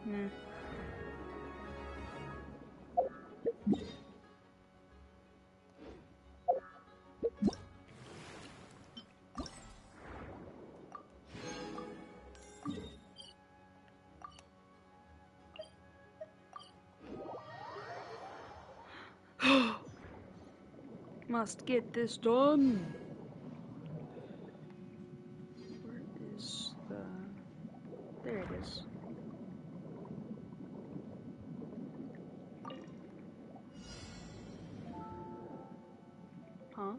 Nah. Must get this done. Where is the... There it is. Huh?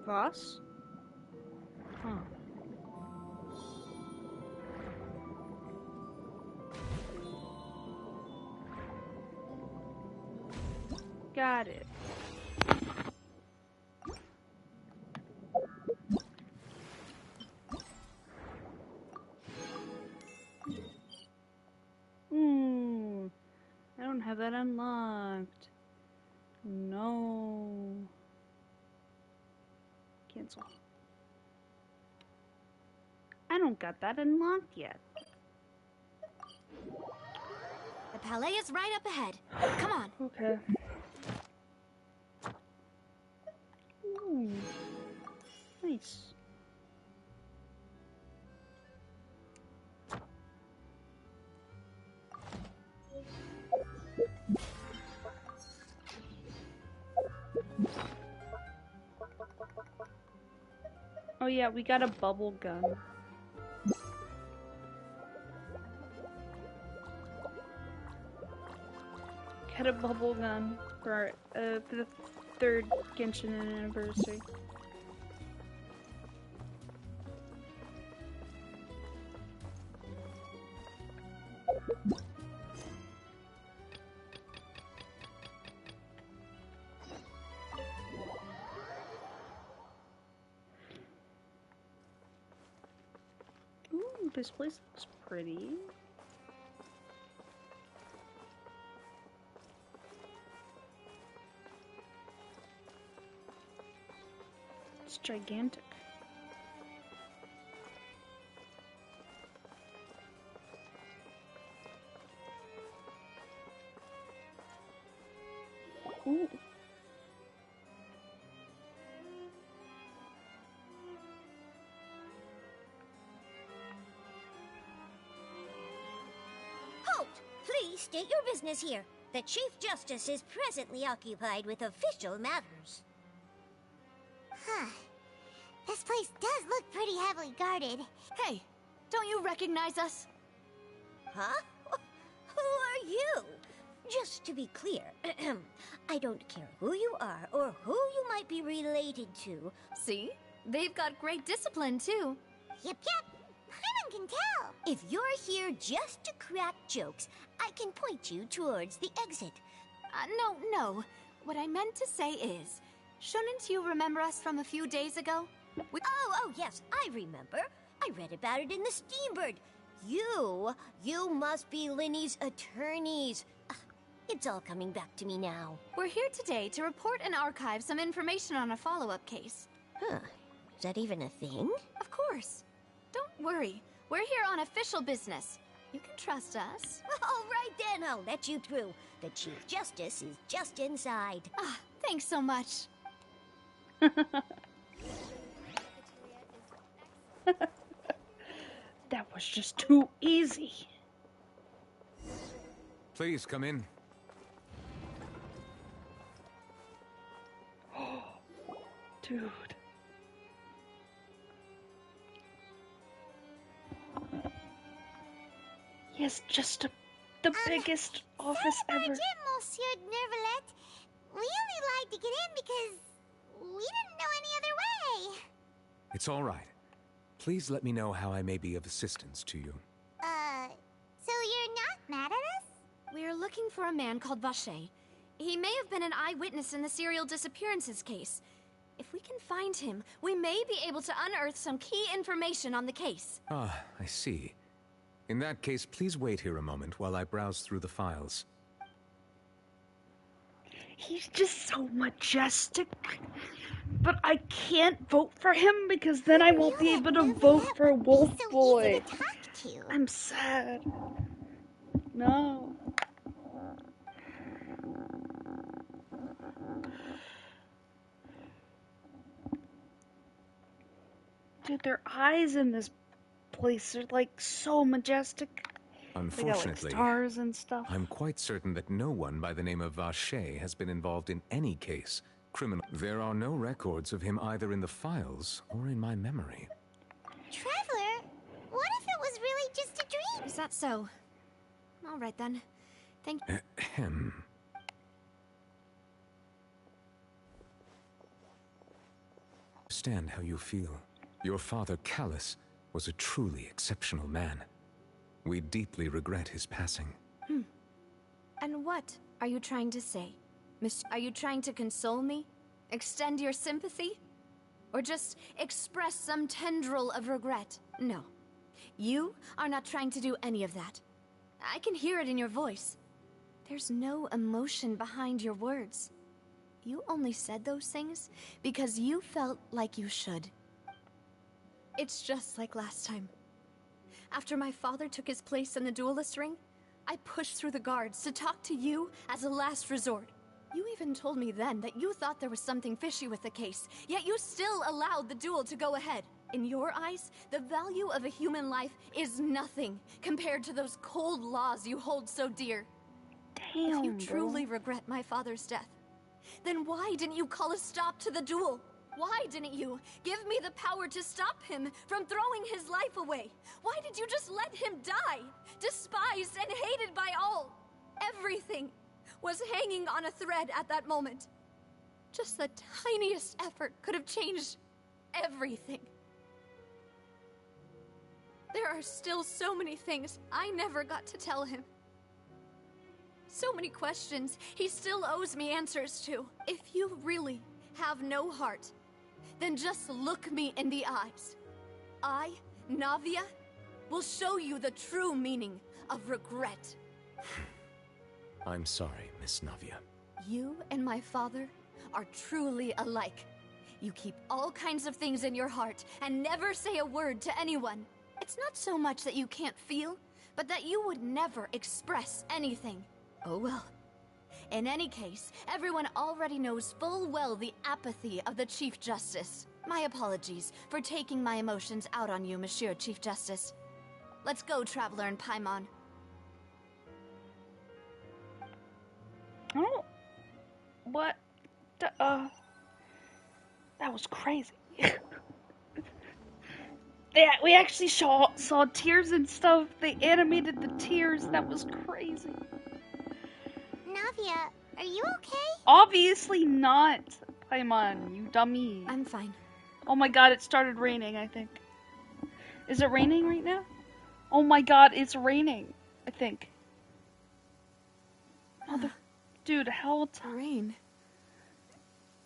Voss? Huh. Got it. I don't have that unlocked. No. Cancel. I don't got that unlocked yet. The palais is right up ahead. Come on. Okay. Ooh. Nice. Oh yeah, we got a bubble gun. Got a bubble gun for the 3rd Genshin anniversary. Ooh, this place looks pretty. It's gigantic. Ooh. Halt! Please state your business here. The Chief Justice is presently occupied with official matters. Huh. This place does look pretty heavily guarded. Hey, don't you recognize us? Huh? Who are you? Just to be clear, I don't care who you are or who you might be related to. See? They've got great discipline, too. Yep. Paimon can tell. If you're here just to crack jokes, I can point you towards the exit. No. What I meant to say is, shouldn't you remember us from a few days ago? Oh, yes, I remember. I read about it in the Steambird. You must be Linny's attorneys. It's all coming back to me now. We're here today to report and archive some information on a follow-up case. Huh. Is that even a thing? Of course. Don't worry. We're here on official business. You can trust us. All right then, I'll let you through. The Chief Justice is just inside. Thanks so much. That was just too easy. Please come in. Dude. Yes, just the biggest office ever. Pardon, Monsieur Nervalet. We only lied to get in because, We didn't know any other way. It's all right. Please let me know how I may be of assistance to you. So you're not mad at us? We're looking for a man called Vache. He may have been an eyewitness in the serial disappearances case. If we can find him, we may be able to unearth some key information on the case. Ah, I see. In that case, please wait here a moment while I browse through the files. He's just so majestic. But I can't vote for him because then I won't be able to vote for Wolf Boy. I'm sad. No. Dude, their eyes in this place are like so majestic. Unfortunately, they got, like, stars and stuff. I'm quite certain that no one by the name of Vache has been involved in any case. Criminal. There are no records of him either in the files or in my memory. Traveler, what if it was really just a dream? Is that so? All right then. Thank you. Ahem. Understand how you feel. Your father, Callus, was a truly exceptional man. We deeply regret his passing. And what are you trying to say? Are you trying to console me? Extend your sympathy? Or just express some tendril of regret? No. You are not trying to do any of that. I can hear it in your voice. There's no emotion behind your words. You only said those things because you felt like you should. It's just like last time. After my father took his place in the duelist ring, I pushed through the guards to talk to you as a last resort. You even told me then that you thought there was something fishy with the case, yet you still allowed the duel to go ahead. In your eyes, the value of a human life is nothing compared to those cold laws you hold so dear. Damn, if you truly regret my father's death, then why didn't you call a stop to the duel? Why didn't you give me the power to stop him from throwing his life away? Why did you just let him die? Despised and hated by all. Everything was hanging on a thread at that moment. Just the tiniest effort could have changed everything. There are still so many things I never got to tell him. So many questions he still owes me answers to. If you really have no heart, then just look me in the eyes. I, Navia, will show you the true meaning of regret. I'm sorry, Miss Navia. You and my father are truly alike. You keep all kinds of things in your heart and never say a word to anyone. It's not so much that you can't feel, but that you would never express anything. Oh well. In any case, everyone already knows full well the apathy of the Chief Justice. My apologies for taking my emotions out on you, Monsieur Chief Justice. Let's go, Traveler and Paimon. Oh, what? That was crazy. We actually saw tears and stuff. They animated the tears. That was crazy. Navia, are you okay? Obviously not, Paimon, you dummy. I'm fine. Oh my god, it started raining, I think. Is it raining right now? Oh my god, it's raining, I think. Dude, how time? Rain.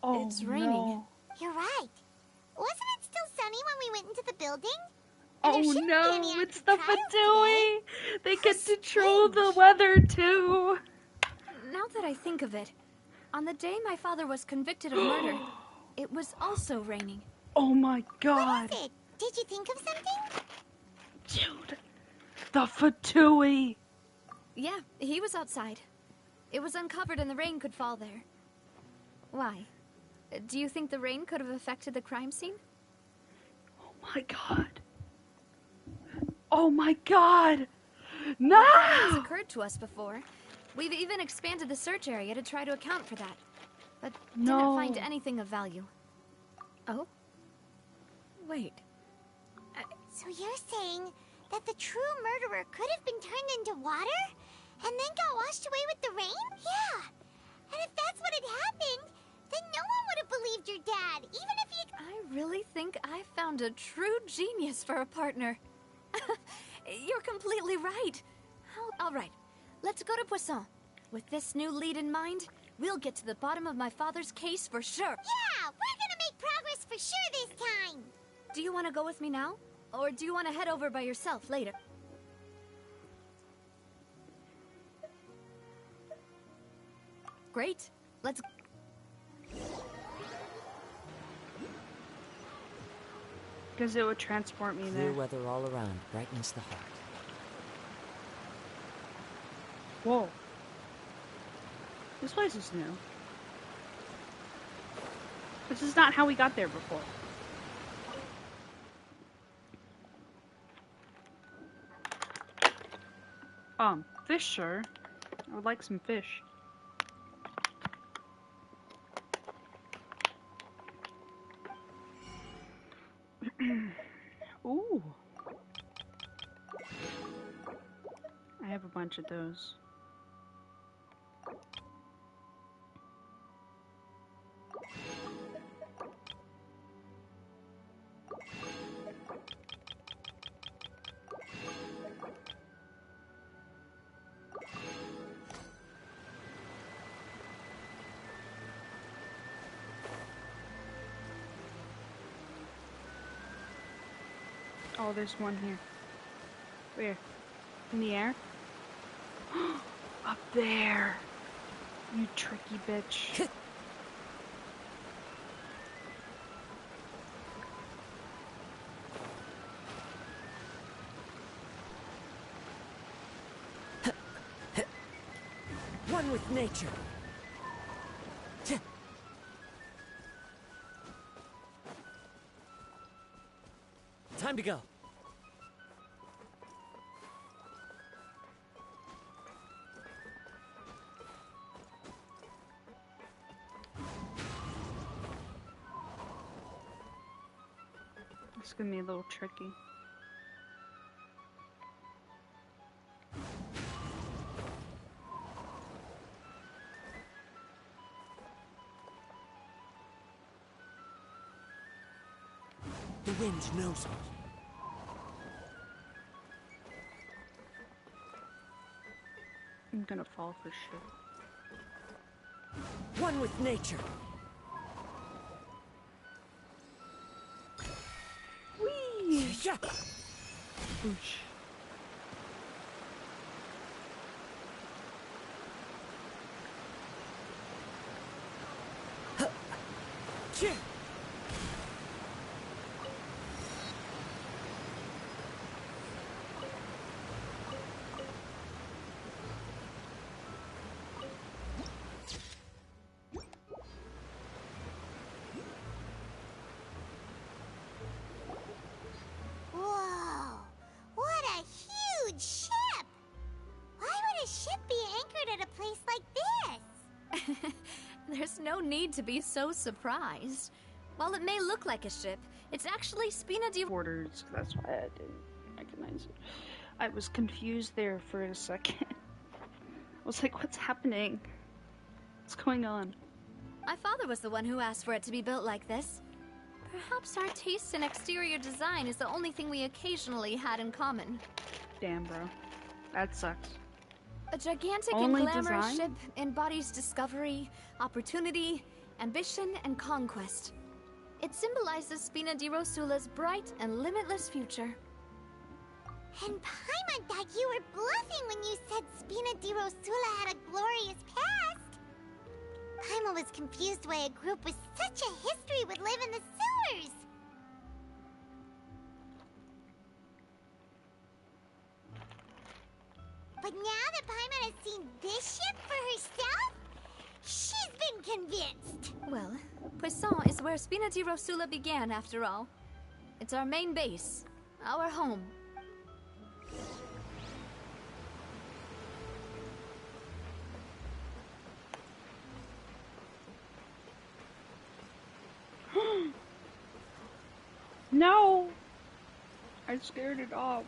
Oh, it's raining. No. You're right. Wasn't it still sunny when we went into the building? Oh no, it's the Fatui! They can control the weather too! Now that I think of it, on the day my father was convicted of murder, it was also raining. Oh my god. What is it? Did you think of something? Dude, the Fatui! Yeah, he was outside. It was uncovered and the rain could fall there. Why? Do you think the rain could have affected the crime scene? Oh my god. Oh my god! No! That has occurred to us before. We've even expanded the search area to try to account for that. But didn't find anything of value. Oh? Wait. So you're saying that the true murderer could have been turned into water? And then got washed away with the rain? Yeah. And if that's what had happened, then no one would have believed your dad. think I found a true genius for a partner. You're completely right. All right, let's go to Poisson. With this new lead in mind, we'll get to the bottom of my father's case for sure. Yeah, we're gonna make progress for sure this time. Do you want to go with me now? Or do you want to head over by yourself later? Great. Let's... Because it would transport me there. Clear weather all around brightens the heart. Whoa. This place is new. This is not how we got there before. Fish, sir. I would like some fish. Ooh. I have a bunch of those. Oh, there's one here. Where? In the air? Up there! You tricky bitch. One with nature. Time to go. It's gonna be a little tricky. The wind knows it. I'm gonna fall for sure. One with nature. Whee! Yeah. Boosh. Yeah. Whoa! What a huge ship! Why would a ship be anchored at a place like this? There's no need to be so surprised. While it may look like a ship, it's actually Spina di... Orders, that's why I didn't recognize it. I was confused there for a second. I was like, what's happening? What's going on? My father was the one who asked for it to be built like this. Perhaps our taste in exterior design is the only thing we occasionally had in common. Damn, bro. That sucks. A gigantic Only and glamorous design? ship embodies discovery, opportunity, ambition, and conquest. It symbolizes Spina di Rosula's bright and limitless future. And Paimon thought you were bluffing when you said Spina di Rosula had a glorious past. Paimon was confused why a group with such a history would live in the sewers. But now that Paimon has seen this ship for herself, she's been convinced. Well, Poisson is where Spina di Rosula began, after all. It's our main base, our home. No! I scared it off.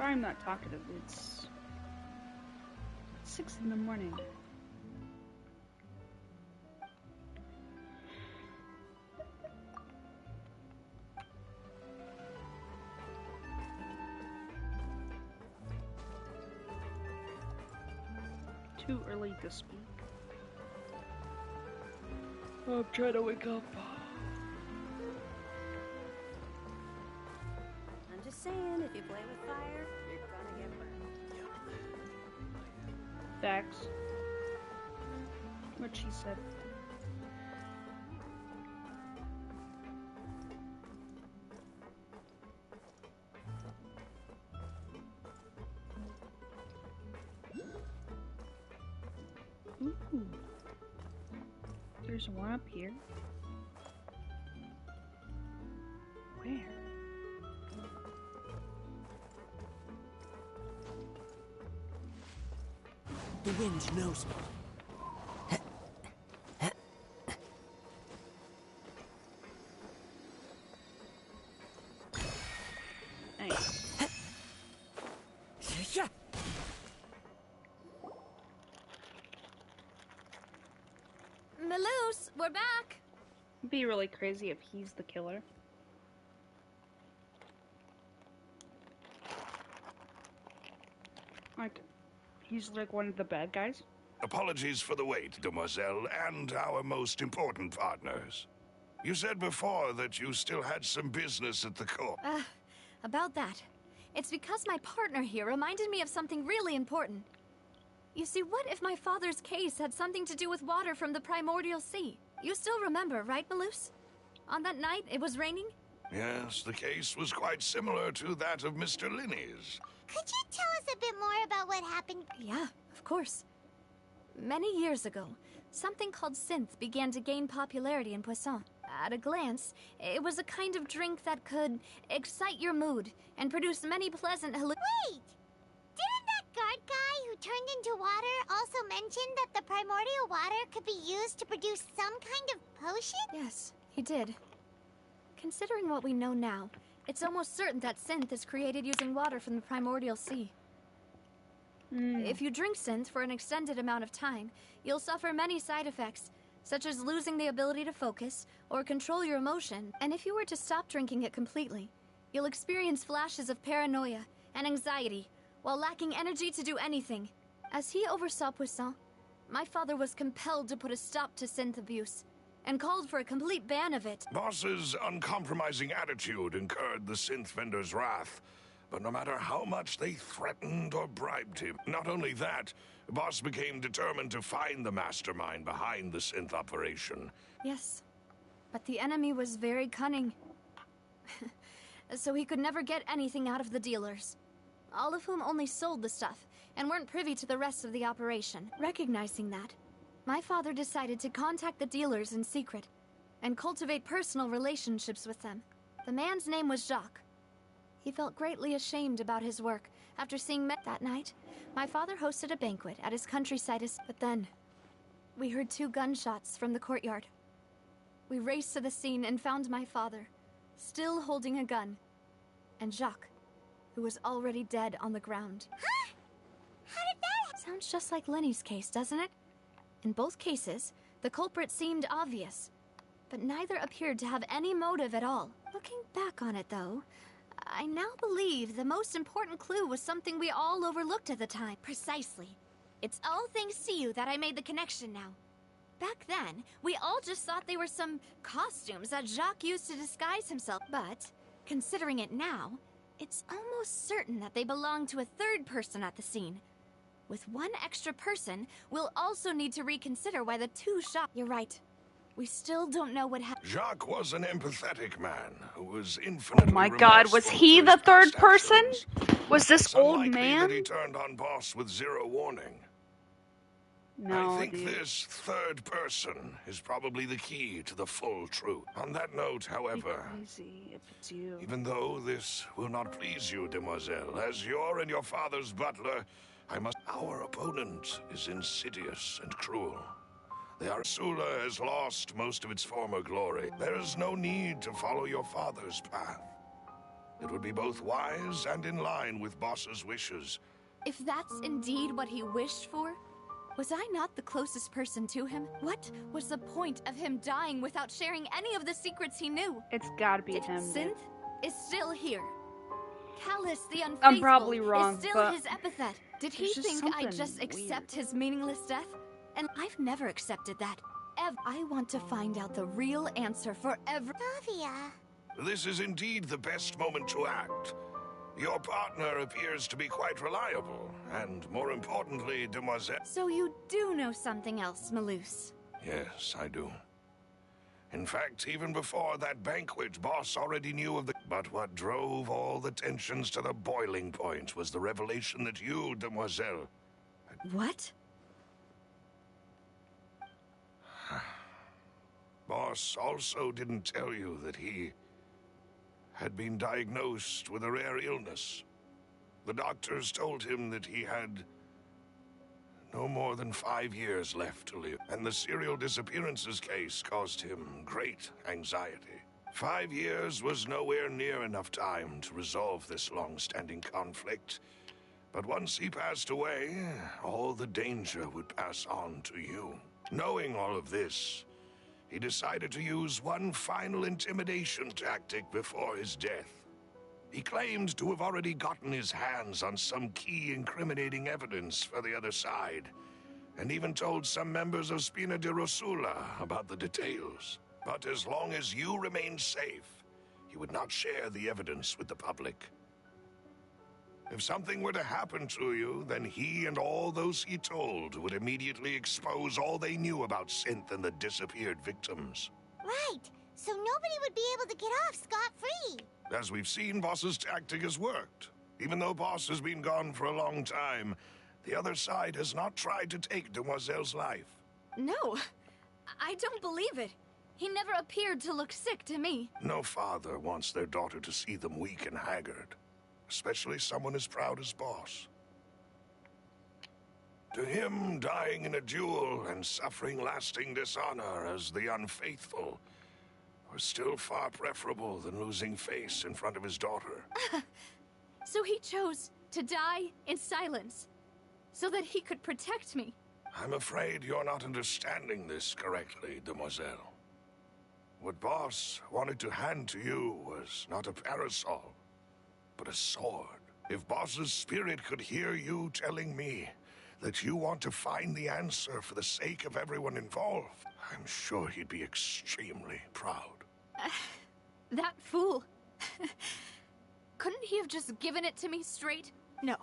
Sorry I'm not talkative. It's 6 in the morning. Too early to speak. I'm trying to wake up. I'm just saying, if you play with fire, you're gonna get burned. Facts. What she said. Ooh. There's one up here. Where? The wind knows me. Nice. Yeah. Maloose, we're back. It'd be really crazy if he's the killer. Like, he's like one of the bad guys. Apologies for the wait, demoiselle, and our most important partners. You said before that you still had some business at the court. About that. It's because my partner here reminded me of something really important. You see, what if my father's case had something to do with water from the primordial sea? You still remember, right, Maloose? On that night, it was raining? Yes, the case was quite similar to that of Mr. Linney's. Could you tell us a bit more about what happened? Yeah, of course. Many years ago, something called synth began to gain popularity in Poisson. At a glance, it was a kind of drink that could excite your mood and produce many pleasant Wait! Didn't that guard guy who turned into water also mention that the primordial water could be used to produce some kind of potion? Yes, he did. Considering what we know now, it's almost certain that synth is created using water from the primordial sea. If you drink synth for an extended amount of time, you'll suffer many side effects, such as losing the ability to focus or control your emotion. And if you were to stop drinking it completely, you'll experience flashes of paranoia and anxiety while lacking energy to do anything. As he oversaw Poisson, my father was compelled to put a stop to synth abuse and called for a complete ban of it. Boss's uncompromising attitude incurred the synth vendor's wrath. But no matter how much they threatened or bribed him, not only that, Boss became determined to find the mastermind behind the synth operation. Yes, but the enemy was very cunning. So he could never get anything out of the dealers, all of whom only sold the stuff and weren't privy to the rest of the operation. Recognizing that, my father decided to contact the dealers in secret and cultivate personal relationships with them. The man's name was Jacques. He felt greatly ashamed about his work after seeing me that night. My father hosted a banquet at his countryside, but then we heard 2 gunshots from the courtyard. We raced to the scene and found my father, still holding a gun, and Jacques, who was already dead on the ground. Huh? How did that... Sounds just like Lenny's case, doesn't it? In both cases, the culprit seemed obvious, but neither appeared to have any motive at all. Looking back on it, though, I now believe the most important clue was something we all overlooked at the time. Precisely. It's all thanks to you that I made the connection now. Back then, we all just thought they were some costumes that Jacques used to disguise himself. But, considering it now, it's almost certain that they belong to a third person at the scene. With one extra person, we'll also need to reconsider why the 2 shot. You're right. We still don't know what happened. Jacques was an empathetic man who was infinitely Oh my god, was remorseful he for the his third past person? actions. Was this It's old unlikely man? that he turned on Boss with 0 warning. No, I think dude. this third person is probably the key to the full truth. On that note, however, Crazy if it's you. even though this will not please you, demoiselle, as you're and your father's butler, Our opponent is insidious and cruel. The Arsula has lost most of its former glory. There is no need to follow your father's path. It would be both wise and in line with Boss's wishes. If that's indeed what he wished for, was I not the closest person to him? What was the point of him dying without sharing any of the secrets he knew? It's gotta be him. Synth is still here. Callous the unfaithful I'm probably wrong, is still but his epithet. Did he there's just think I'd something just accept weird. his meaningless death? And I've never accepted that. I want to find out the real answer for Davia. This is indeed the best moment to act. Your partner appears to be quite reliable, and more importantly, Demoiselle... So you do know something else, Malus? Yes, I do. In fact, even before that banquet, Boss already knew of the... But what drove all the tensions to the boiling point was the revelation that you, Demoiselle... What? Boss also didn't tell you that he had been diagnosed with a rare illness. The doctors told him that he had no more than 5 years left to live, and the serial disappearances case caused him great anxiety. 5 years was nowhere near enough time to resolve this long-standing conflict, but once he passed away, all the danger would pass on to you. Knowing all of this, he decided to use one final intimidation tactic before his death. He claimed to have already gotten his hands on some key incriminating evidence for the other side, and even told some members of Spina di Rosula about the details. But as long as you remained safe, he would not share the evidence with the public. If something were to happen to you, then he and all those he told would immediately expose all they knew about Synth and the disappeared victims. Right, so nobody would be able to get off scot-free. As we've seen, Boss's tactic has worked. Even though Boss has been gone for a long time, the other side has not tried to take Demoiselle's life. No, I don't believe it. He never appeared to look sick to me. No father wants their daughter to see them weak and haggard, especially someone as proud as Boss. To him, dying in a duel and suffering lasting dishonor as the unfaithful was still far preferable than losing face in front of his daughter. So he chose to die in silence, so that he could protect me. I'm afraid you're not understanding this correctly, Demoiselle. What Boss wanted to hand to you was not a parasol, but a sword. If Boss's spirit could hear you telling me that you want to find the answer for the sake of everyone involved, I'm sure he'd be extremely proud. That fool. Couldn't he have just given it to me straight? No.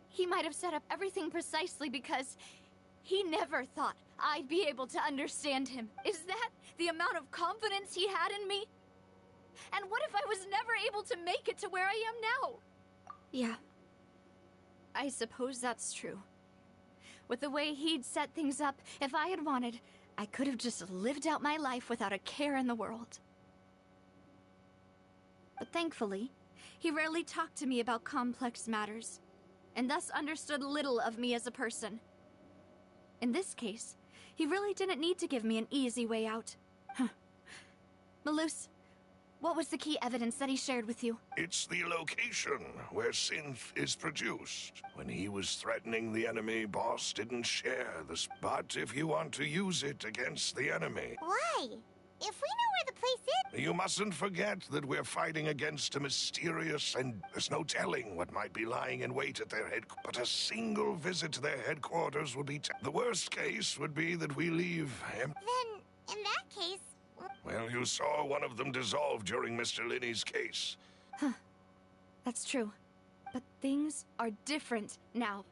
He might have set up everything precisely because he never thought I'd be able to understand him. Is that the amount of confidence he had in me? And what if I was never able to make it to where I am now? Yeah. I suppose that's true. With the way he'd set things up, if I had wanted, I could have just lived out my life without a care in the world. But thankfully, he rarely talked to me about complex matters, and thus understood little of me as a person. In this case, he really didn't need to give me an easy way out. Malus, what was the key evidence that he shared with you? It's the location where Synth is produced. When he was threatening the enemy, Boss didn't share this. But if you want to use it against the enemy... Why? If we know where the place is... You mustn't forget that we're fighting against a mysterious and there's no telling what might be lying in wait at their headquarters. But a single visit to their headquarters will be... The worst case would be that we leave him. Then, in that case... Well, you saw one of them dissolve during Mr. Linney's case. That's true. But things are different now.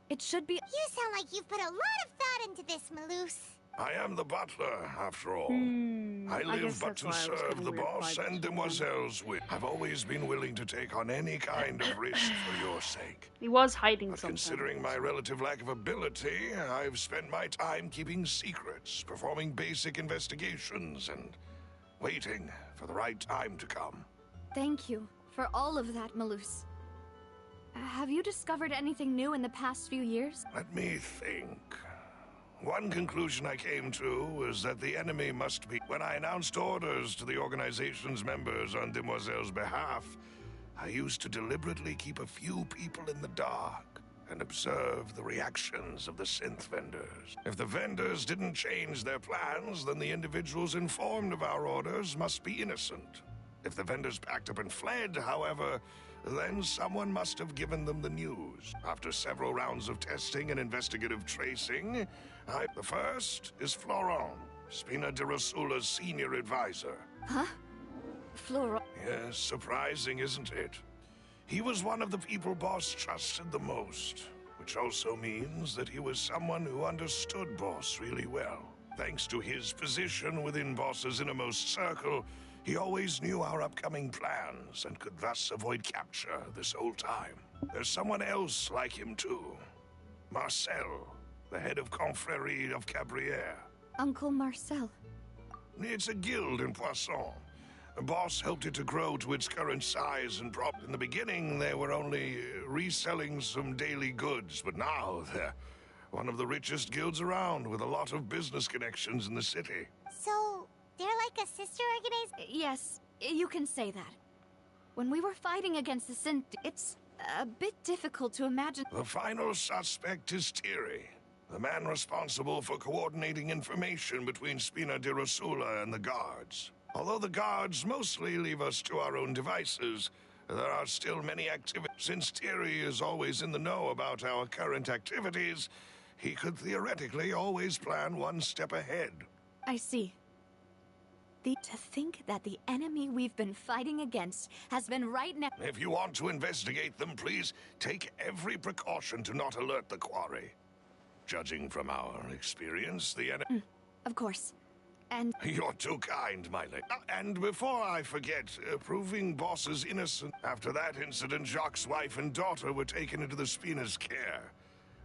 It should be... You sound like you've put a lot of thought into this, Malus. I am the butler, after all. I live but to serve the boss and Demoiselle's will. I've always been willing to take on any kind of risk for your sake. He was hiding But something. considering my relative lack of ability, I've spent my time keeping secrets, performing basic investigations, and waiting for the right time to come. Thank you for all of that, Malus. Have you discovered anything new in the past few years? Let me think. One conclusion I came to was that the enemy must be... When I announced orders to the organization's members on Demoiselle's behalf, I used to deliberately keep a few people in the dark and observe the reactions of the synth vendors. If the vendors didn't change their plans, then the individuals informed of our orders must be innocent. If the vendors packed up and fled, however, then someone must have given them the news. After several rounds of testing and investigative tracing, the first is Florent, Spina di Rosula's senior advisor. Huh? Florent? Yes, surprising, isn't it? He was one of the people Boss trusted the most, which also means that he was someone who understood Boss really well. Thanks to his position within Boss's innermost circle, he always knew our upcoming plans and could thus avoid capture this whole time. There's someone else like him too. Marcel, the head of Confrérie of Cabrières. Uncle Marcel. It's a guild in Poisson. Boss helped it to grow to its current size and in the beginning, they were only reselling some daily goods, but now they're one of the richest guilds around with a lot of business connections in the city. So, they're like a sister organization? Yes, you can say that. When we were fighting against the synth, it's a bit difficult to imagine. The final suspect is Thierry, the man responsible for coordinating information between Spina di Rosula and the guards. Although the guards mostly leave us to our own devices, there are still many activities. Since Thierry is always in the know about our current activities, he could theoretically always plan one step ahead. I see. To think that the enemy we've been fighting against has been right now. If you want to investigate them, please take every precaution to not alert the quarry. Judging from our experience, the enemy... Of course. And... You're too kind, my lady. And before I forget, proving Boss's innocent. After that incident, Jacques' wife and daughter were taken into the Spina's care.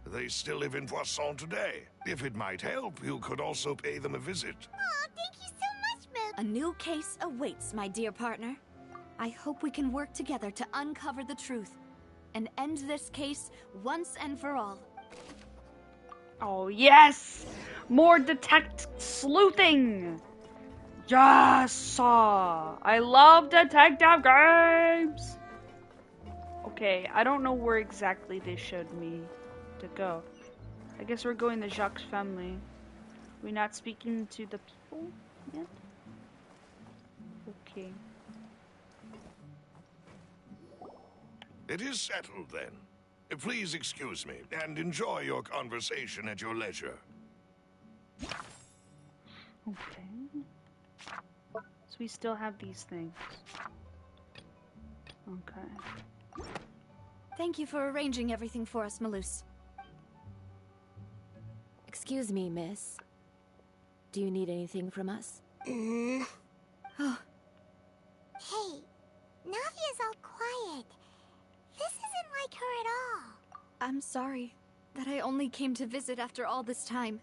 They still live in Poisson today. If it might help, you could also pay them a visit. Aw, thank you so much, Milk. A new case awaits, my dear partner. I hope we can work together to uncover the truth and end this case once and for all. Oh yes! More detect sleuthing! Yes! I love detective games! Okay, I don't know where exactly they showed me to go. I guess we're going to Jacques' family. We're not speaking to the people yet? Okay. It is settled, then. Please excuse me, and enjoy your conversation at your leisure. Okay. So we still have these things. Okay. Thank you for arranging everything for us, Malus. Excuse me, miss. Do you need anything from us? Oh. Hey, Navia's all quiet. This isn't like her at all. I'm sorry that I only came to visit after all this time.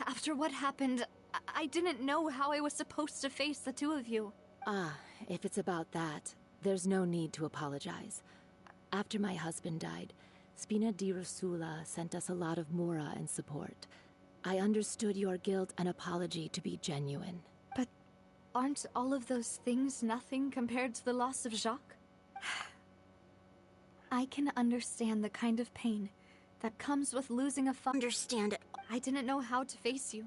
After what happened, I didn't know how I was supposed to face the two of you. Ah, if it's about that, there's no need to apologize. After my husband died, Spina di Rosula sent us a lot of mora and support. I understood your guilt and apology to be genuine. But aren't all of those things nothing compared to the loss of Jacques? I can understand the kind of pain that comes with losing a father. Understand it. I didn't know how to face you,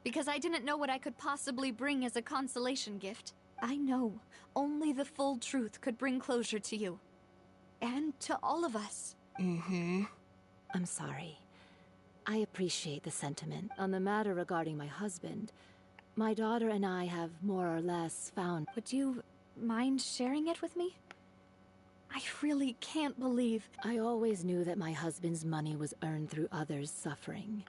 because I didn't know what I could possibly bring as a consolation gift. I know only the full truth could bring closure to you, and to all of us. I'm sorry. I appreciate the sentiment. On the matter regarding my husband, my daughter and I have more or less found... Would you mind sharing it with me? I really can't believe... I always knew that my husband's money was earned through others' suffering.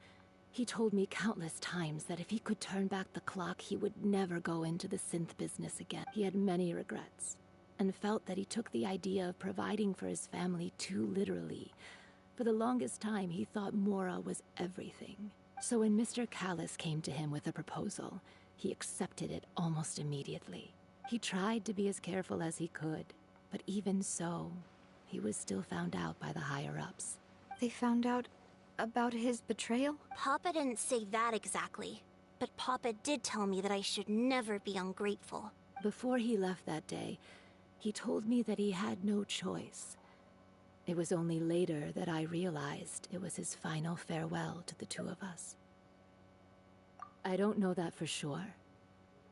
He told me countless times that if he could turn back the clock, he would never go into the synth business again. He had many regrets, and felt that he took the idea of providing for his family too literally. For the longest time, he thought mora was everything. So when Mr. Callis came to him with a proposal, he accepted it almost immediately. He tried to be as careful as he could, but even so, he was still found out by the higher-ups. They found out About his betrayal? Papa didn't say that exactly, but Papa did tell me that I should never be ungrateful. Before he left that day, he told me that he had no choice. It was only later that I realized it was his final farewell to the two of us. I don't know that for sure,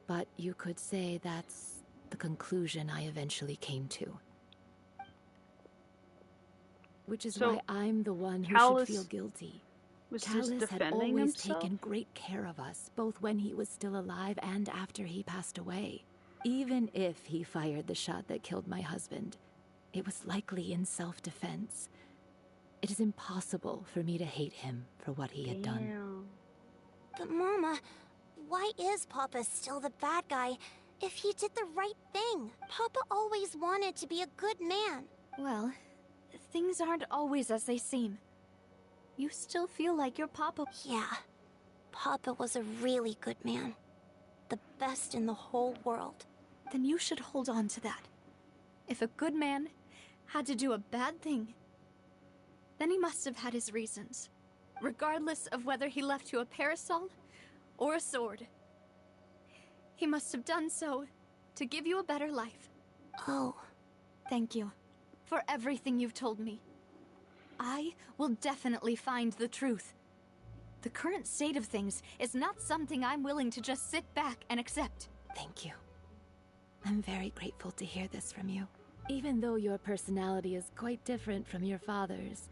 but you could say that's the conclusion I eventually came to. Which is why I'm the one who should feel guilty. Callus had always taken great care of us, both when he was still alive and after he passed away. Even if he fired the shot that killed my husband, it was likely in self-defense. It is impossible for me to hate him for what he had done. But Mama, why is Papa still the bad guy if he did the right thing? Papa always wanted to be a good man. Well, things aren't always as they seem. You still feel like your Papa. Yeah, Papa was a really good man. The best in the whole world. Then you should hold on to that. If a good man had to do a bad thing, then he must have had his reasons, regardless of whether he left you a parasol or a sword. He must have done so to give you a better life. Oh. Thank you for everything you've told me. I will definitely find the truth. The current state of things is not something I'm willing to just sit back and accept. Thank you. I'm very grateful to hear this from you. Even though your personality is quite different from your father's,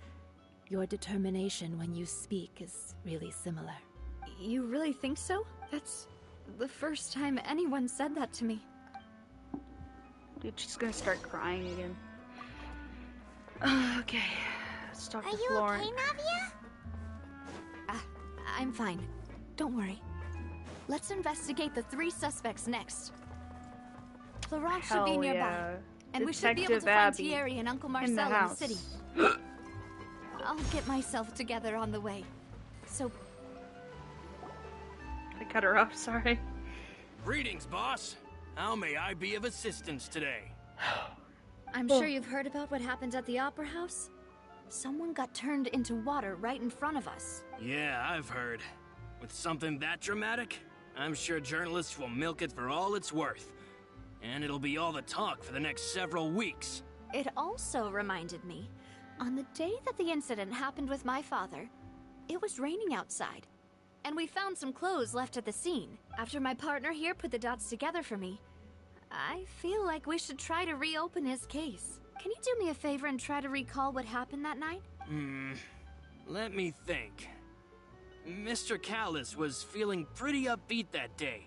your determination when you speak is really similar. You really think so? That's the first time anyone said that to me. Dude, she's gonna start crying again. Okay, let's talk to Florence. Are you okay, Navia? I'm fine. Don't worry. Let's investigate the 3 suspects next. Florence should be nearby. Yeah. And Detective we should be able to Abby find Thierry and Uncle Marcel in the city. I'll get myself together on the way. So... I cut her off, sorry. Greetings, boss. How may I be of assistance today? I'm sure you've heard about what happened at the Opera House? Someone got turned into water right in front of us. Yeah, I've heard. With something that dramatic, I'm sure journalists will milk it for all it's worth. And it'll be all the talk for the next several weeks. It also reminded me, on the day that the incident happened with my father, it was raining outside. And we found some clothes left at the scene. After my partner here put the dots together for me, I feel like we should try to reopen his case. Can you do me a favor and try to recall what happened that night? Let me think. Mr. Callus was feeling pretty upbeat that day.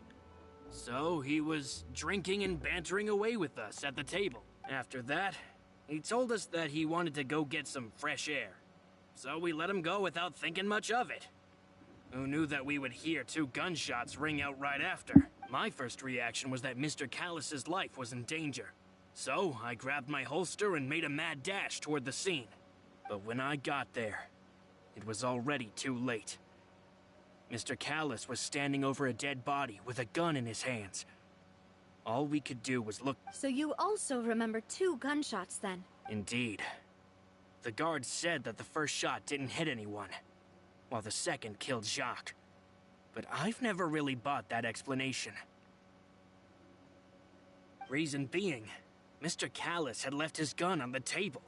So he was drinking and bantering away with us at the table. After that, he told us that he wanted to go get some fresh air. So we let him go without thinking much of it. Who knew that we would hear 2 gunshots ring out right after? My first reaction was that Mr. Callus's life was in danger. So I grabbed my holster and made a mad dash toward the scene. But when I got there, it was already too late. Mr. Callus was standing over a dead body with a gun in his hands. All we could do was look. So you also remember 2 gunshots then? Indeed. The guard said that the first shot didn't hit anyone, while the second killed Jacques. But I've never really bought that explanation. Reason being, Mr. Callus had left his gun on the table.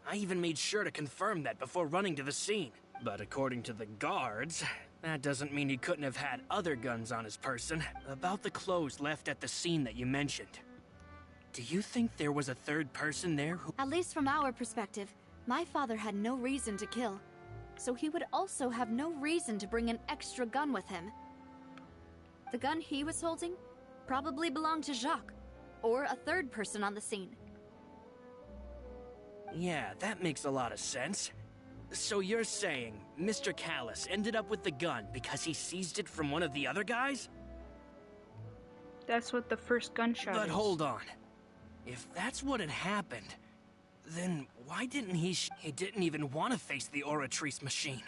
I even made sure to confirm that before running to the scene. But according to the guards, that doesn't mean he couldn't have had other guns on his person. About the clothes left at the scene that you mentioned, do you think there was a third person there who... At least from our perspective, my father had no reason to kill. So he would also have no reason to bring an extra gun with him. The gun he was holding probably belonged to Jacques, or a third person on the scene. Yeah, that makes a lot of sense. So you're saying Mr. Callus ended up with the gun because he seized it from one of the other guys? That's what the first gunshot is. But hold on. If that's what had happened, then why didn't he didn't even want to face the Oratrice machine,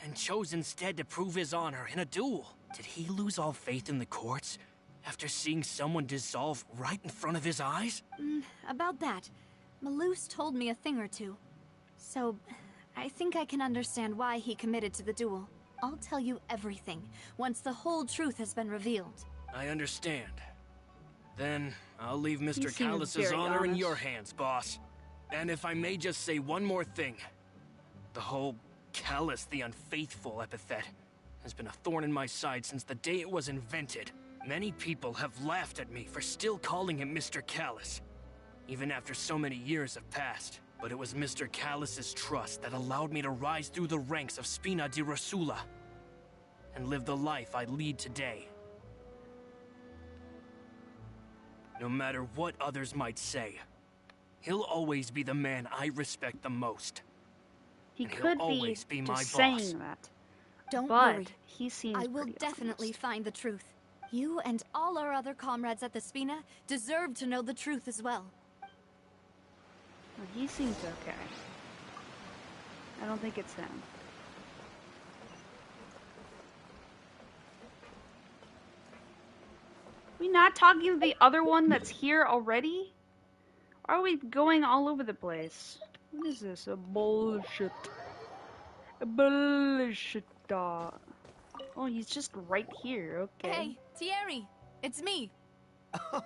and chose instead to prove his honor in a duel? Did he lose all faith in the courts after seeing someone dissolve right in front of his eyes? About that, Malus told me a thing or two. So, I think I can understand why he committed to the duel. I'll tell you everything once the whole truth has been revealed. I understand. Then I'll leave Mr. seems Callus's very honor in honest. your hands, boss. And if I may just say one more thing. The whole Callus the Unfaithful epithet has been a thorn in my side since the day it was invented. Many people have laughed at me for still calling him Mr. Callus, even after so many years have passed. But it was Mr. Callus's trust that allowed me to rise through the ranks of Spina di Rosula and live the life I lead today. No matter what others might say, he'll always be the man I respect the most. He And he'll could always be my just boss. saying that. Don't But worry. he seems I will pretty definitely honest. find the truth. You and all our other comrades at the Spina deserve to know the truth as well. Well, he seems okay. I don't think it's him. We not talking to the other one that's here already? Or are we going all over the place? What is this? A bullshit. A bullshit. Oh, he's just right here. Okay. Hey, Thierry, it's me.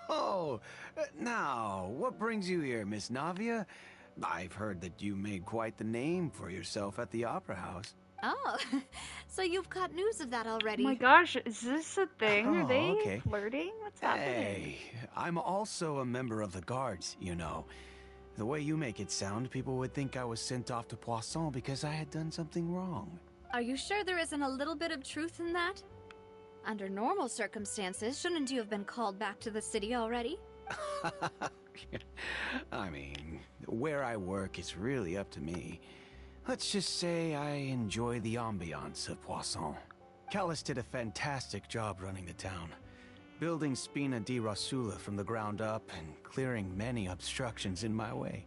Oh, now, what brings you here, Miss Navia? I've heard that you made quite the name for yourself at the Opera House. Oh, so you've got news of that Oh already. my gosh, is this a thing? Are Oh, they okay. flirting? What's happening? Hey, I'm also a member of the guards, you know. The way you make it sound, people would think I was sent off to Poisson because I had done something wrong. Are you sure there isn't a little bit of truth in that? Under normal circumstances, shouldn't you have been called back to the city already? I mean, where I work is really up to me. Let's just say I enjoy the ambiance of Poisson. Callus did a fantastic job running the town, building Spina di Rosula from the ground up and clearing many obstructions in my way.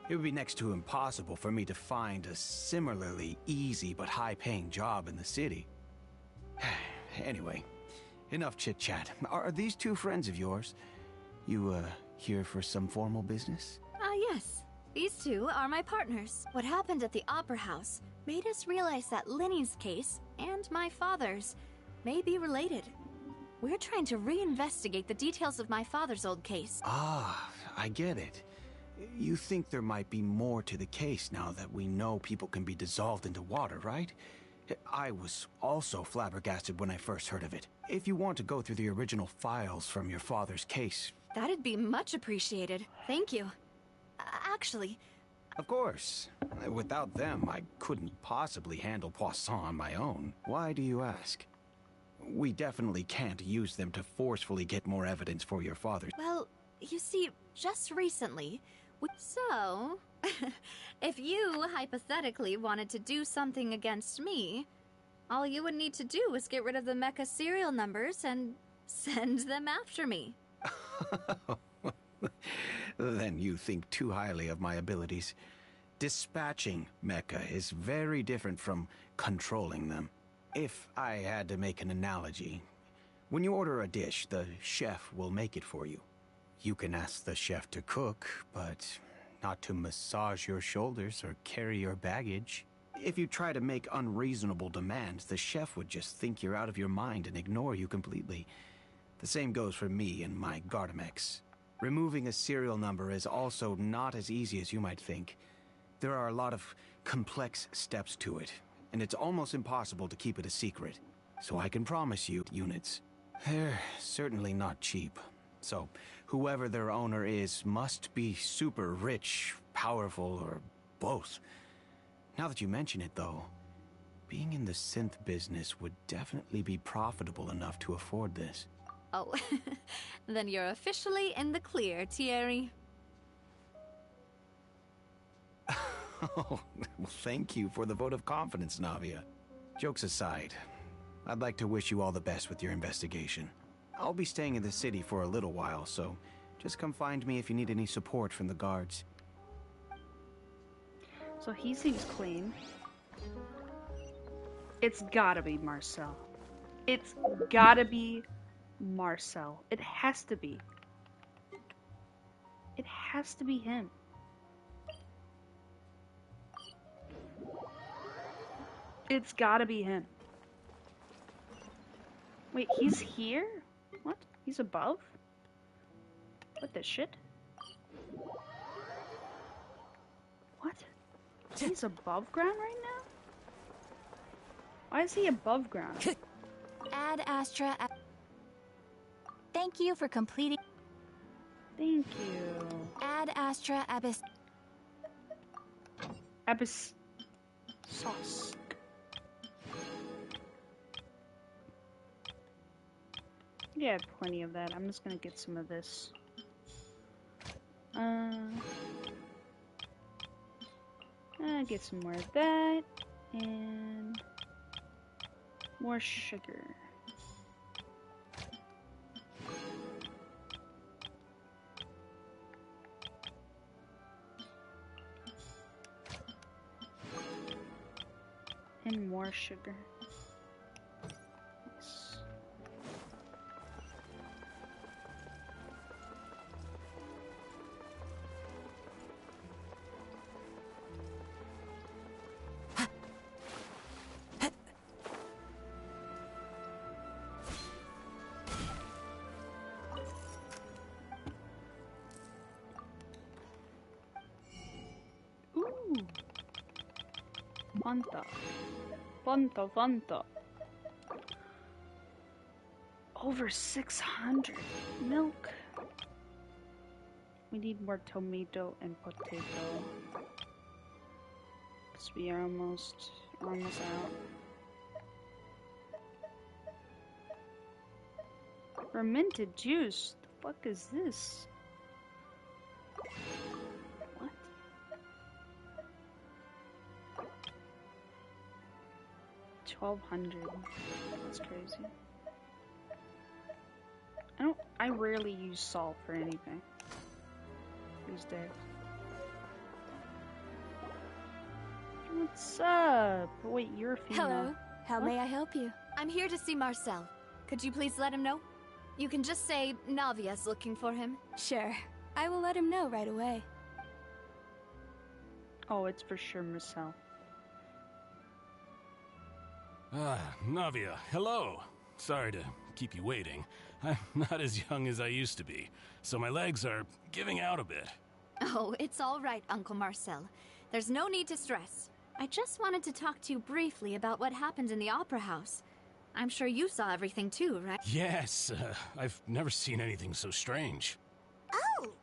It would be next to impossible for me to find a similarly easy but high-paying job in the city. Anyway, enough chit-chat. Are these two friends of yours? You, here for some formal business? Yes. These two are my partners. What happened at the Opera House made us realize that Linny's case and my father's may be related. We're trying to reinvestigate the details of my father's old case. Ah, I get it. You think there might be more to the case now that we know people can be dissolved into water, right? I was also flabbergasted when I first heard of it. If you want to go through the original files from your father's case... That'd be much appreciated. Thank you. Actually... Of course. Without them, I couldn't possibly handle Poisson on my own. Why do you ask? We definitely can't use them to forcefully get more evidence for your father. Well, you see, just recently... So, if you hypothetically wanted to do something against me, all you would need to do is get rid of the mecha serial numbers and send them after me. Then you think too highly of my abilities. Dispatching mecha is very different from controlling them. If I had to make an analogy, when you order a dish, the chef will make it for you. You can ask the chef to cook, but not to massage your shoulders or carry your baggage. If you try to make unreasonable demands, the chef would just think you're out of your mind and ignore you completely. The same goes for me and my Gardamex. Removing a serial number is also not as easy as you might think. There are a lot of complex steps to it, and it's almost impossible to keep it a secret. So I can promise you, units, they're certainly not cheap. So, whoever their owner is must be super rich, powerful, or both. Now that you mention it, though, being in the synth business would definitely be profitable enough to afford this. Oh, then you're officially in the clear, Thierry. Oh, well, thank you for the vote of confidence, Navia. Jokes aside, I'd like to wish you all the best with your investigation. I'll be staying in the city for a little while, so just come find me if you need any support from the guards. So he seems clean. It's gotta be Marcel. It's gotta be Marcel. It has to be. It has to be him. It's gotta be him. Wait, he's here? What? He's above? What the shit? What? He's above ground right now? Why is he above ground? Ad Astra. Thank you for completing. Thank you. Ad Astra Abyss. Abyss sauce. Yeah, I have plenty of that. I'm just gonna get some of this. Get some more of that and more sugar. And more sugar. Nice. Ooh. Fanta. Fanta, Fanta. Over 600 milk. We need more tomato and potato. Cause we are almost out. Fermented juice. The fuck is this? What? 1200. That's crazy. I rarely use salt for anything these days. What's up? Wait, you're a female. Hello. How may I help you? I'm here to see Marcel. Could you please let him know? You can just say Navia's looking for him. Sure. I will let him know right away. Oh, it's for sure Marcel. Navia, hello. Sorry to keep you waiting. I'm not as young as I used to be, so my legs are giving out a bit. Oh, it's all right, Uncle Marcel. There's no need to stress. I just wanted to talk to you briefly about what happened in the Opera House. I'm sure you saw everything too, right? Yes, I've never seen anything so strange. Oh,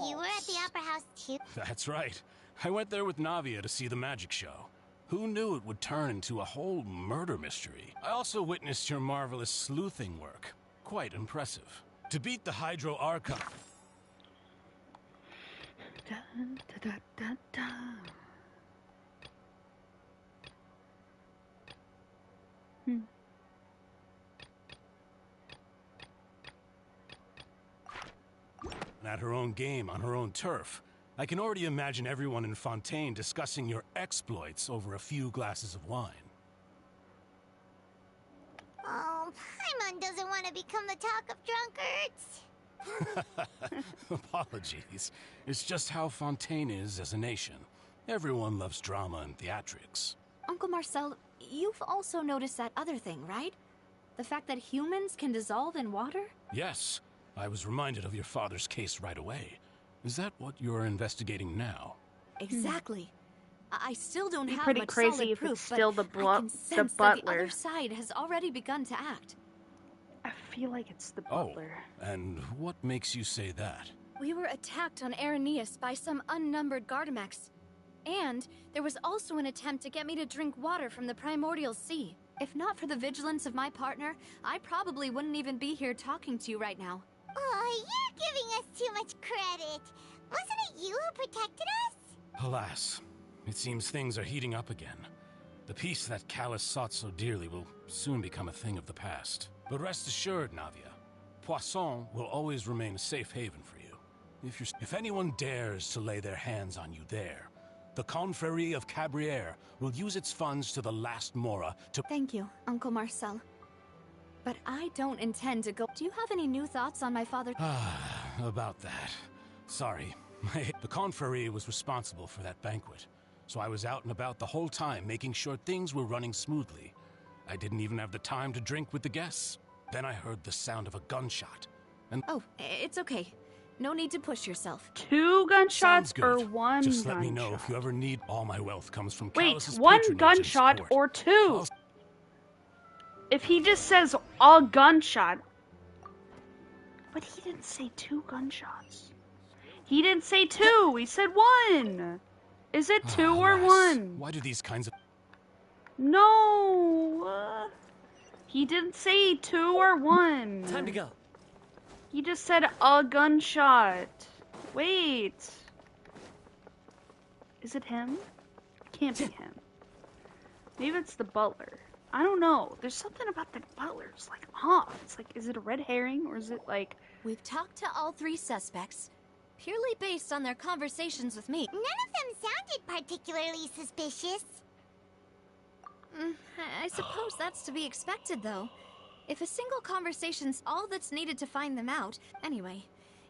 you were at the Opera House too? That's right. I went there with Navia to see the magic show. Who knew it would turn into a whole murder mystery? I also witnessed your marvelous sleuthing work. Quite impressive. To beat the Hydro Archon... Dun, da, da, da, da. At her own game, on her own turf. I can already imagine everyone in Fontaine discussing your exploits over a few glasses of wine. Oh, Paimon doesn't want to become the talk of drunkards. Apologies. It's just how Fontaine is as a nation. Everyone loves drama and theatrics. Uncle Marcel, you've also noticed that other thing, right? The fact that humans can dissolve in water? Yes. I was reminded of your father's case right away. Is that what you're investigating now? Exactly. I still don't have pretty much crazy solid if proof, it's still but the I can sense that the butler. other side has already begun to act. I feel like it's the butler. Oh, and what makes you say that? We were attacked on Arrhenius by some unnumbered Gardamex. And there was also an attempt to get me to drink water from the primordial sea. If not for the vigilance of my partner, I probably wouldn't even be here talking to you right now. Oh, you're giving us too much credit. Wasn't it you who protected us? Alas, it seems things are heating up again. The peace that Callus sought so dearly will soon become a thing of the past. But rest assured, Navia, Poisson will always remain a safe haven for you. If anyone dares to lay their hands on you there, the Confrérie of Cabrières will use its funds to the last Mora to— Thank you, Uncle Marcel. But I don't intend to go— Do you have any new thoughts on my father? About that. Sorry. The Confrérie was responsible for that banquet. so I was out and about the whole time making sure things were running smoothly. I didn't even have the time to drink with the guests. Then I heard the sound of a gunshot. And oh, it's okay. No need to push yourself. 2 gunshots or 1 Just gunshot? let me know if you ever need. All my wealth comes from Wait, Callus's 1 patronage and gunshot support. or 2? If he just says a gunshot. But he didn't say 2 gunshots. He didn't say 2. He said 1. Is it 2 or 1? Why do these kinds of... No. He didn't say 2 or 1. Time to go. He just said a gunshot. Wait. Is it him? Can't be him. Maybe it's the butler. I don't know. There's something about the butler's like off. It's like, is it a red herring or is it like... We've talked to all 3 suspects, purely based on their conversations with me. None of them sounded particularly suspicious. I suppose that's to be expected, though. If a single conversation's all that's needed to find them out... Anyway,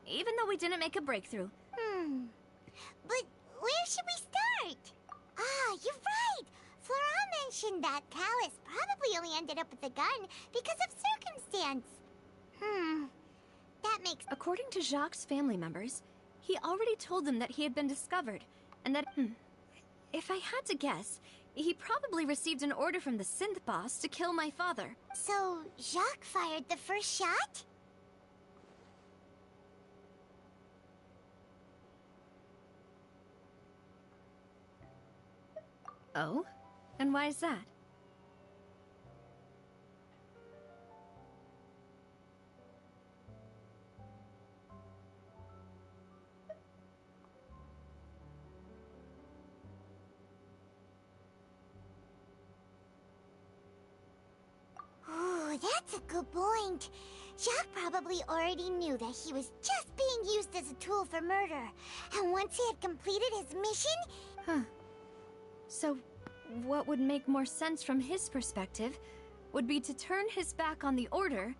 even though we didn't make a breakthrough... But where should we start? Ah, you're right! Flora mentioned that Callus probably only ended up with the gun because of circumstance. That makes... According to Jacques' family members, he already told them that he had been discovered, and that... If I had to guess, he probably received an order from the synth boss to kill my father. So, Jacques fired the first shot? Oh? And why is that? Ooh, that's a good point. Jacques probably already knew that he was just being used as a tool for murder. And once he had completed his mission... So, what would make more sense from his perspective would be to turn his back on the order.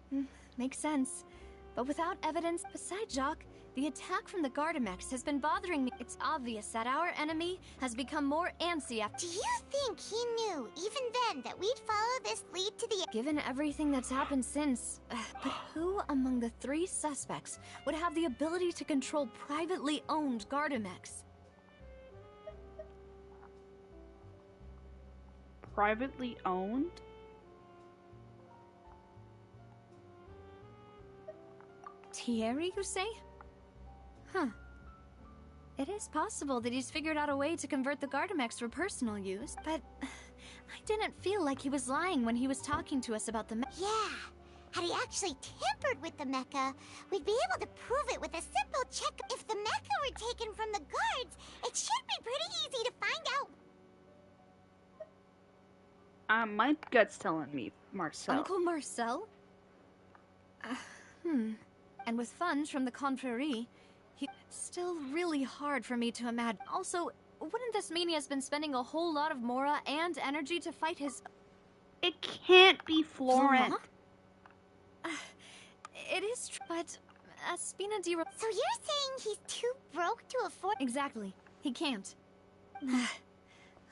Makes sense. But without evidence, besides Jacques, the attack from the Gardamex has been bothering me. It's obvious that our enemy has become more antsy after... Do you think he knew, even then, that we'd follow this lead to the... Given everything that's happened since... but who among the 3 suspects would have the ability to control privately owned Gardamex? Privately owned? Thierry, you say? It is possible that he's figured out a way to convert the Gardamex for personal use, but I didn't feel like he was lying when he was talking to us about the Yeah, had he actually tampered with the mecha, we'd be able to prove it with a simple check. If the mecha were taken from the guards, it should be pretty easy to find out. My gut's telling me Marcel. Uncle Marcel? And with funds from the Confrérie, still really hard for me to imagine. Also, wouldn't this mean he has been spending a whole lot of Mora and energy to fight his... It can't be Florent. It is true, but Espina di... So you're saying he's too broke to afford... Exactly. He can't.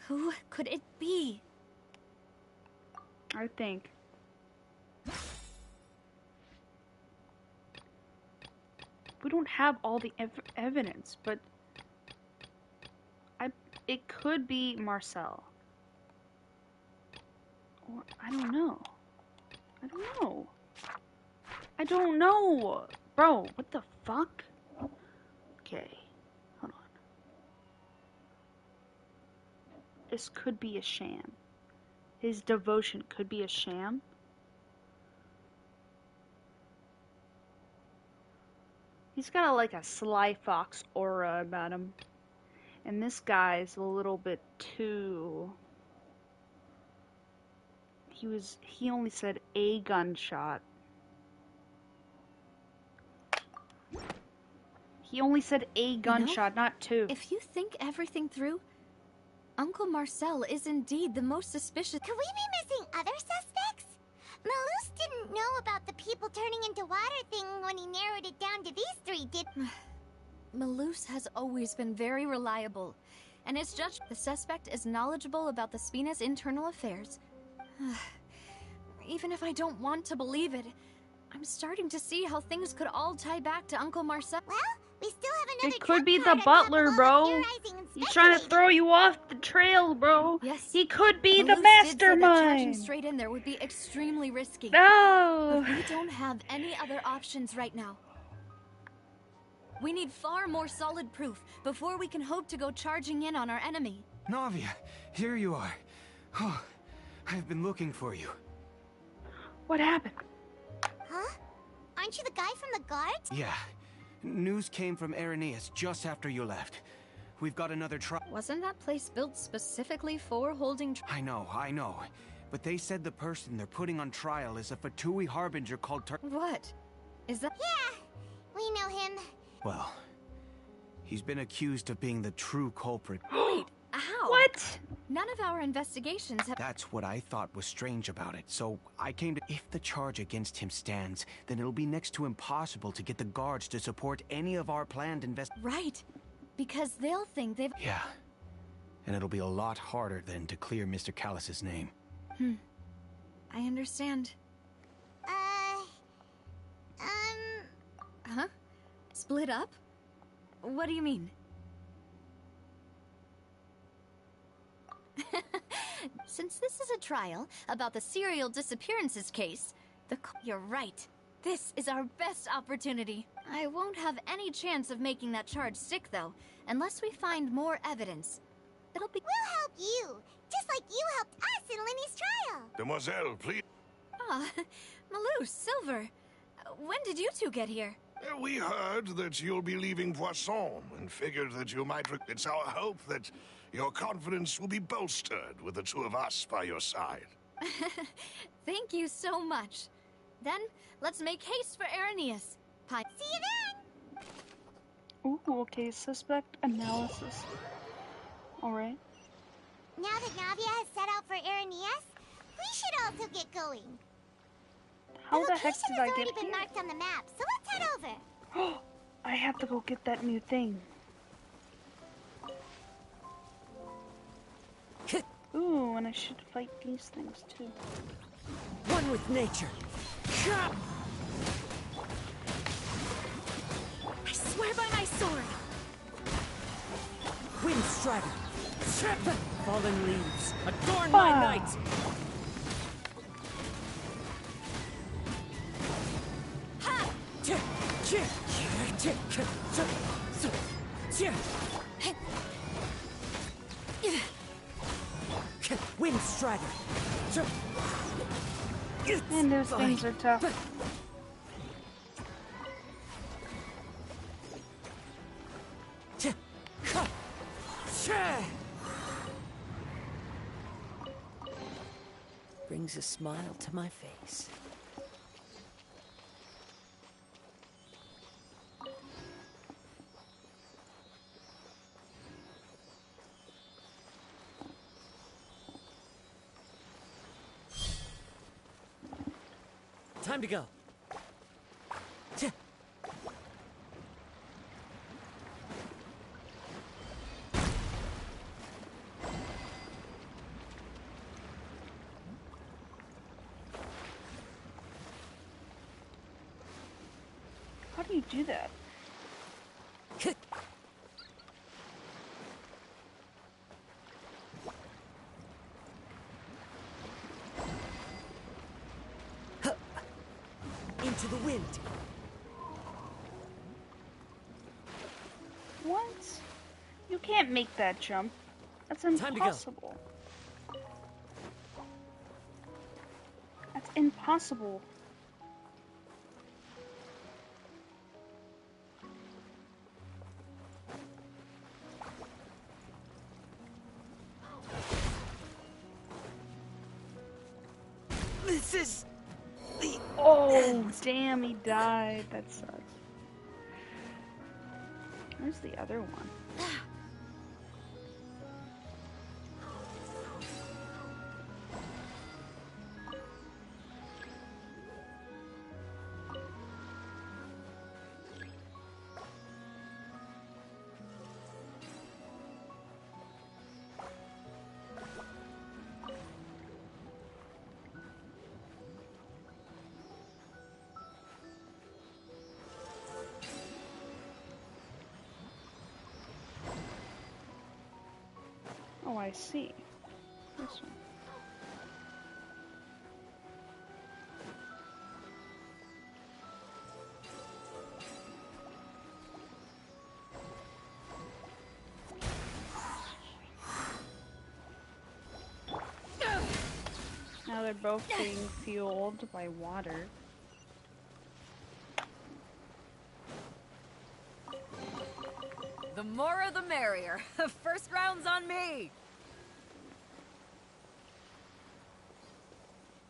Who could it be? I think. We don't have all the evidence, but it could be Marcel. Or I don't know. I don't know. Bro, what the fuck? Okay. Hold on. This could be a sham. His devotion could be a sham. He's got like a Sly Fox aura about him. And this guy's a little bit too... He only said a gunshot. He only said a gunshot, not 2. If you think everything through, Uncle Marcel is indeed the most suspicious. Could we be missing other suspects? Malus didn't know about the people turning into water thing when he narrowed it down to these 3, did... Malus has always been very reliable, and his judge. The suspect is knowledgeable about the Spina's internal affairs. Even if I don't want to believe it, I'm starting to see how things could all tie back to Uncle Marcel. Well, we still have another. It could be the butler, bro. He's trying to throw you off the trail, bro. Yes. He could be the Malus did say that charging mastermind. straight in there would be extremely risky. No. But we don't have any other options right now. We need far more solid proof before we can hope to go charging in on our enemy. Navia, here you are. Oh, I've been looking for you. What happened? Huh? Aren't you the guy from the guards? Yeah. News came from Irenaeus just after you left. We've got another trial. Wasn't that place built specifically for holding I know. But they said the person they're putting on trial is a Fatui harbinger called What? Is that— Yeah, we know him. Well, he's been accused of being the true culprit. Wait, how? What? None of our investigations have— That's what I thought was strange about it, so I came to— If the charge against him stands, then it'll be next to impossible to get the guards to support any of our planned Right. Because they'll think they've— Yeah. And it'll be a lot harder then to clear Mr. Callus's name. I understand. Huh? Split up? What do you mean? Since this is a trial about the serial disappearances case, You're right. This is our best opportunity. I won't have any chance of making that charge stick, though, unless we find more evidence. It'll be— We'll help you, just like you helped us in Lenny's trial. Demoiselle, please. Ah, Malou, Silver. When did you two get here? We heard that you'll be leaving Poisson and figured that you might. It's our hope that your confidence will be bolstered with the two of us by your side. Thank you so much. Then, let's make haste for Irenaeus. See you then! Ooh, okay, suspect analysis. Alright. Now that Navia has set out for Irenaeus, we should also get going. How the heck did I has get already been here? marked on the map, so let's head over. I have to go get that new thing. Ooh, and I should fight these things too. One with nature. I swear by my sword! Wind strider. Fallen leaves. Adorn my night. Ha! Wind strider. And those things are tough. Brings a smile to my face. Time to go. How do you do that? Into the wind. What? You can't make that jump. That's impossible. That's impossible. This is the Oh, damn, he died. That sucks. Where's the other one? Oh, I see. This one. Now they're both being fueled by water. The more the merrier. First round's on me.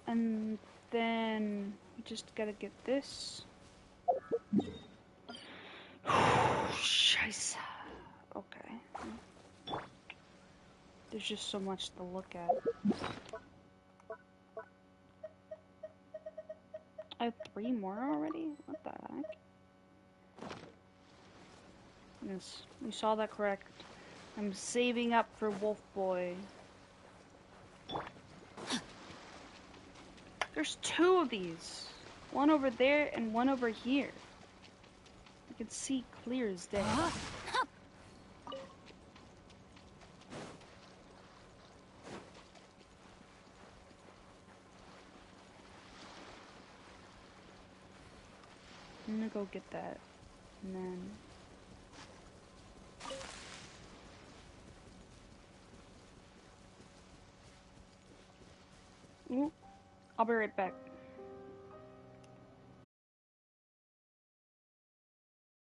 And then we just gotta get this. Scheiße. Okay. There's just so much to look at. I have 3 more already? What the heck? Yes, you saw that correct. I'm saving up for Wolf Boy. There's 2 of these. One over there and one over here. You can see clear as day. I'm gonna go get that. And then... Ooh, I'll be right back.